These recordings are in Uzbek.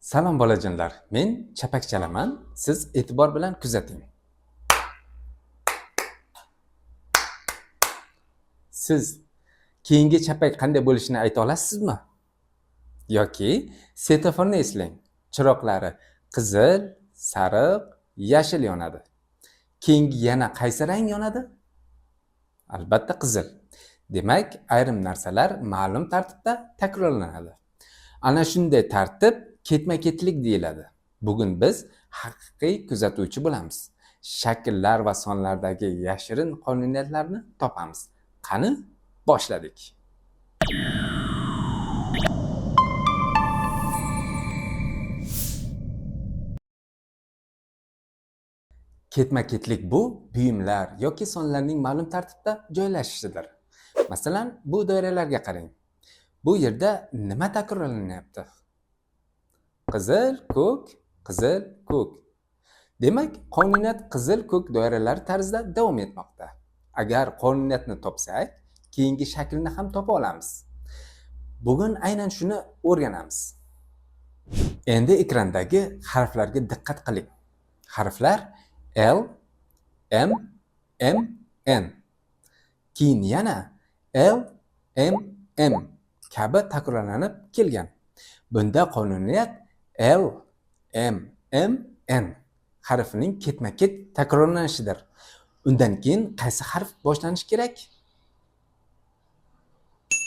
Salom bolajonlar, men Chapakchalaman. Siz e'tibor bilan kuzating. Siz keyingi chapak qanday bo'lishini ayta olasizmi? Yoki svetoforni eslang. Chiroqlari qizil, sariq, yashil yonadi. Keyingi yana qaysi rang yonadi? Albatta qizil. Demak, ayrim narsalar ma'lum tartibda takrorlanadi. Ana shunday tartib ketma-ketlik deyiladi. Bugun biz haqiqiy kuzatuvchi bo'lamiz. Shakllar va sonlardagi yashirin qonuniyatlarni topamiz. Qani, boshladik. Ketma-ketlik bu buyumlar yoki sonlarning ma'lum tartibda joylashishidir. Masalan, bu doiralarga qarang. Bu yerda nima takrorlanyapti? Qizil, ko'k, qizil, ko'k. Demak, qonuniyat qizil, ko'k doiralari tarzida davom etmoqda. Agar qonuniyatni topsak, keyingi shaklni ham topa olamiz. Bugun aynan shuni o'rganamiz. Endi ekrandagi harflarga diqqat qiling. Harflar L, M, M, N. Keyin yana L, M, M kabi takrorlanib kelgan. Bunda qonuniyat L, M, M, N harfining ketma-ket takrorlanishidir. Undan keyin qaysi harf boshlanishi kerak?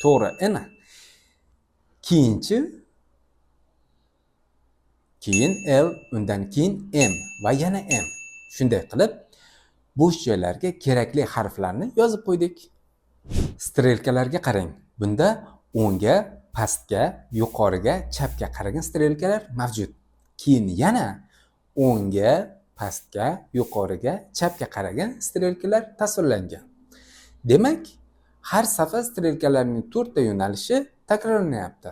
To'g'ri, N. Keyin L, undan keyin M va yana M. Shunday qilib, bo'sh joylarga kerakli harflarni yozib qo'ydik. Strelkalarga qarang. Bunda o'ngga, pastga, yuqoriga, chapga qaragan strelkalar mavjud. Keyin yana o'ngga, pastga, yuqoriga, chapga qaragan strelkalar tasvirlangan. Demak, har safar strelkalarning 4 ta yo'nalishi takrorlanyapti.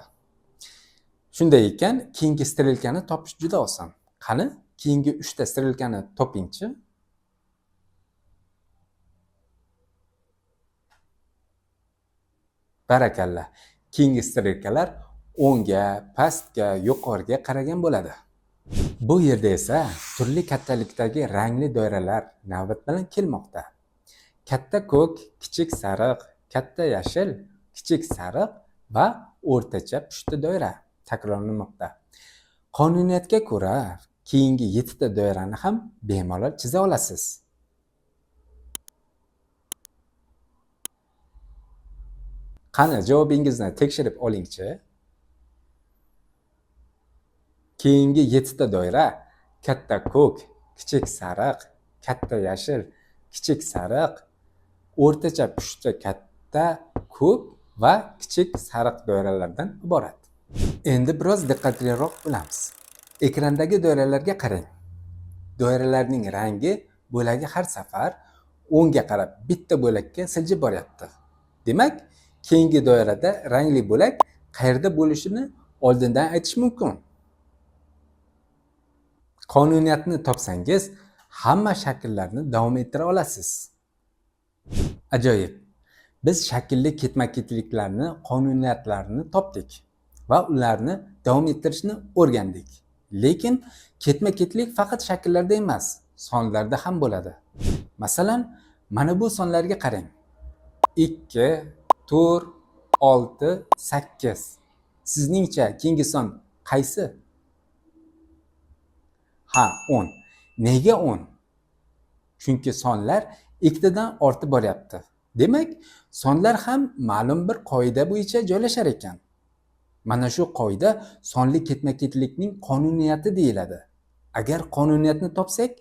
Shunday ekan, keyingi strelkani topish juda oson. Qani, keyingi 3 ta strelkani topingchi. Barakalla. Keyingi strelkalar o'ngga, pastga, yuqoriga qaragan bo'ladi. Bu yerda esa turli kattalikdagi rangli doiralar navbat bilan kelmoqda. Katta ko'k, kichik sariq, katta yashil, kichik sariq va o'rtacha pushti doira takrorlanmoqda. Qonuniyatga ko'ra, keyingi 7 ta doirani ham bemalol chiza olasiz. Qani, javobingizni tekshirib olingchi. Keyingi 7 ta doira katta ko'k, kichik sariq, katta yashil, kichik sariq, o'rtacha pushti katta ko'k va kichik sariq doiralardan iborat. Endi biroz diqqatliroq bo'lamiz. Ekrandagi doiralarga qarang. Doiralarning rangi bo'lagi har safar o'ngga qarab bitta bo'lakka siljib boryapti. Demak, keyingi doirada rangli bo'lak qayerda bo'lishini oldindan aytish mumkin. Qonuniyatni topsangiz, hamma shakllarni davom ettira olasiz. Ajoyib. Biz shaklli ketma-ketliklarni, qonuniyatlarini topdik va ularni davom ettirishni o'rgandik. Lekin ketma-ketlik faqat shakllarda emas, sonlarda ham bo'ladi. Masalan, mana bu sonlarga qarang. 2, 4, 6, 8. Sizningcha keyingi son qaysi? Ha, 10. Nega 10? Chunki sonlar ikkitadan ortib boryapti. Demak, sonlar ham ma'lum bir qoida bo'yicha joylashar ekan. Mana shu qoida sonli ketma-ketlikning qonuniyati deyiladi. Agar qonuniyatni topsak,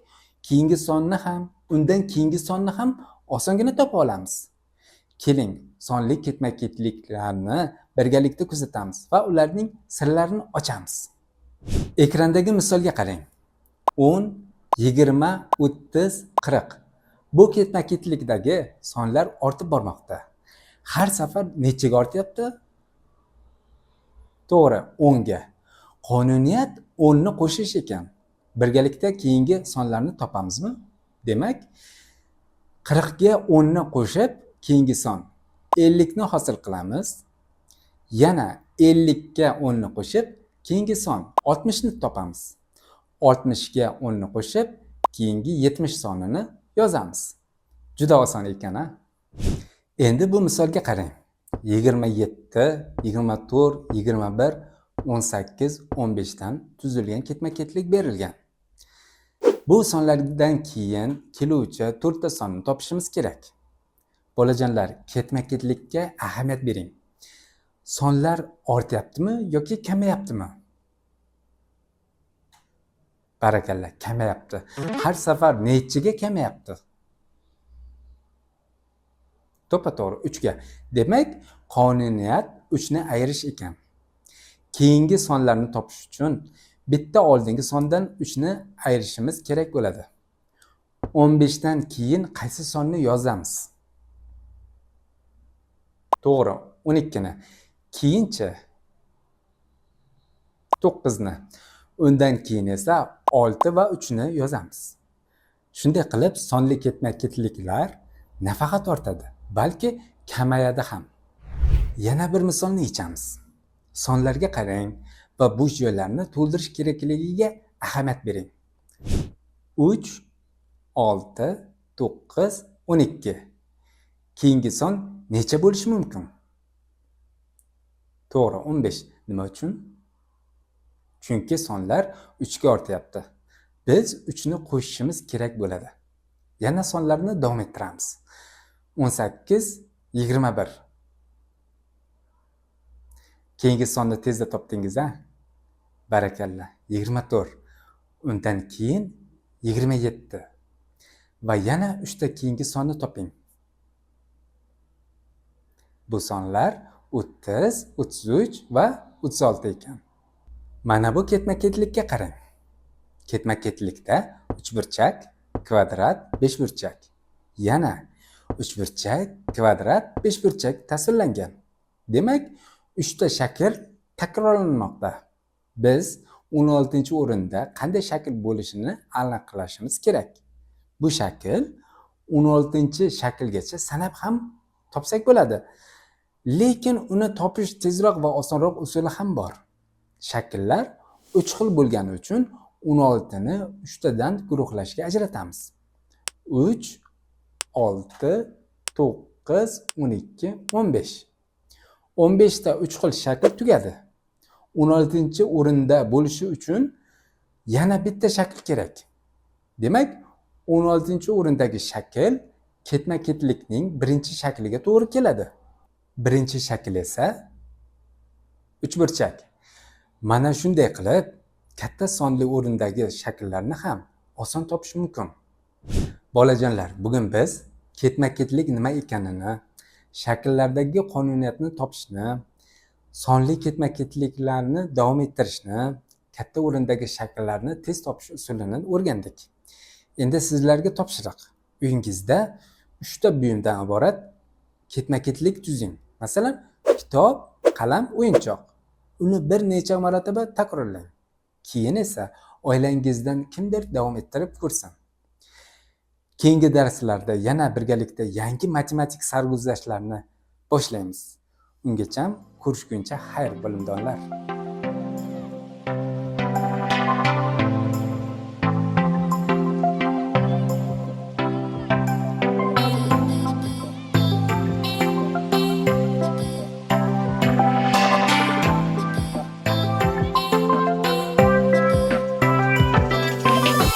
keyingi sonni ham, undan keyingi sonni ham osongina topa olamiz. Keling, sonli ketma-ketliklarni birgalikda kuzatamiz va ularning sirlarini ochamiz. Ekrandagi misolga qarang. 10, 20, 30, 40. Bu ketma-ketlikdagi sonlar ortib bormoqda. Har safar nechaga ortyapti? To'g'ri, 10 ga. Qonuniyat 10 ni qo'shish ekan. Birgalikda keyingi sonlarni topamizmi? Demak, 40 ga 10 ni qo'shib keyingi son 50 ni hosil qilamiz. Yana 50 ga 10 ni qo'shib keyingi son 60 ni topamiz. 60 ga 10 ni qo'shib, keyingi 70 sonini yozamiz. Juda oson ekan, ha? Endi bu misolga qarang. 27, 24, 21, 18, 15 dan tuzilgan ketma-ketlik berilgan. Bu sonlardan keyin keluvchi 4 ta sonni topishimiz kerak. Bolajonlar, ketma-ketlikka ahamiyat bering. Sonlar ortyaptimi yoki kamayaptimi? Barakalla, kamayapti. Har safar nechiga kamayapti? To'ppa-to'g'ri 3 ga. Demak, qonuniyat 3 ni ayirish ekan. Keyingi sonlarni topish uchun bitta oldingi sondan 3 ni ayirishimiz kerak bo'ladi. 15 dan keyin qaysi sonni yozamiz? To'g'ri, 12 ni. Keyinchi 9 ni. Undan keyin esa 6 va 3 ni yozamiz. Shunday qilib, sonli ketma-ketliklar nafaqat ortadi, balki kamayadi ham. Yana bir misolni yechamiz. Sonlarga qarang va bo'sh joylarni to'ldirish kerakligiga ahamiyat bering. 3, 6, 9, 12. Keyingi son necha bo'lishi mumkin? To'g'ri, 15. Nima uchun? Chunki sonlar 3 ga ortyapti. Biz 3 ni qo'shishimiz kerak bo'ladi. Yana sonlarni davom ettiramiz. 18, 21. Keyingi sonni tezda topdingiz, ha? Barakalla, 24. Undan keyin 27. Va yana 3 ta keyingi sonni toping. Bu sonlar 30, 33 va 36 ekan. Mana bu ketma-ketlikka qarang. Ketma-ketlikda uchburchak, kvadrat, beshburchak. Yana uchburchak, kvadrat, beshburchak tasvirlangan. Demak, 3 ta shakl takrorlanmoqda. Biz 16-o'rinda qanday shakl bo'lishini aniqlashimiz kerak. Bu shakl 16-shaklgacha sanab ham topsak bo'ladi. Lekin uni topish tezroq va osonroq usuli ham bor. Shakllar 3 xil bo'lgani uchun 16 ni 3 tadan guruhlashga ajratamiz. 3, 6, 9, 12, 15. 15 ta 3 xil shakl tugadi. 16-o'rinda bo'lishi uchun yana bitta shakl kerak. Demak, 16-o'rindagi shakl ketma-ketlikning birinchi shakliga to'g'ri keladi. Birinchi shakl esa uchburchak. Mana shunday qilib, katta sonli o'rindagi shakllarni ham oson topish mumkin. Bolajonlar, bugun biz ketma-ketlik nima ekanini, shakllardagi qonuniyatni topishni, sonli ketma-ketliklarni davom ettirishni, katta o'rindagi shakllarni tez topish usulini o'rgandik. Endi sizlarga topshiriq. Uyingizda 3 ta buyumdan iborat ketma-ketlik tuzing. Masalan, kitob, qalam, o'yinchoq. Uni bir necha marotaba takrorlang. Keyin esa oilangizdan kimdir davom ettirib ko'rsin. Keyingi darslarda yana birgalikda yangi matematik sarguzashtlarni boshlaymiz. Ungacha ko'rishguncha xayr, bilimdonlar.